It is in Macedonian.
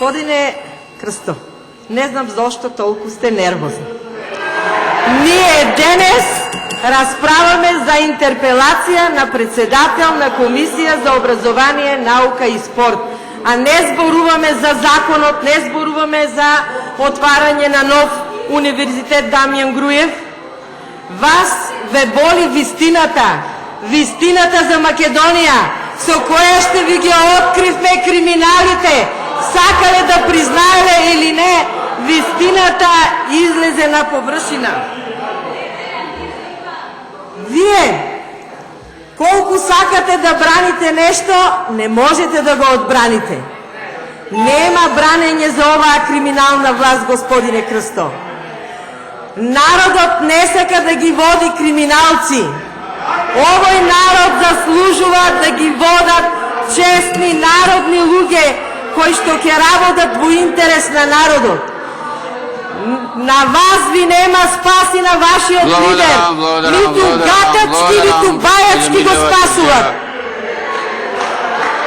Господине Крсто, не знам зошто толку сте нервозни. Ние денес расправаме за интерпелација на председател на Комисија за образование, наука и спорт, а не зборуваме за законот, не зборуваме за отварање на нов универзитет Дамјан Груев. Вас ве боли вистината за Македонија, со која ще ви ги откривме криминалите, сакале да признаеле или не, вистината излезе на површина. Вие, колку сакате да браните нешто, не можете да го одбраните. Нема бранење за оваа криминална власт, господине Крсто. Народот не сака да ги води криминалци. Овој народ заслужува да ги водат честни народни луѓе кои што ќе работат во интерес на народот. На вас ви нема спаси на вашиот лидер. Ниту гатачки, ниту бајачки го спасуват.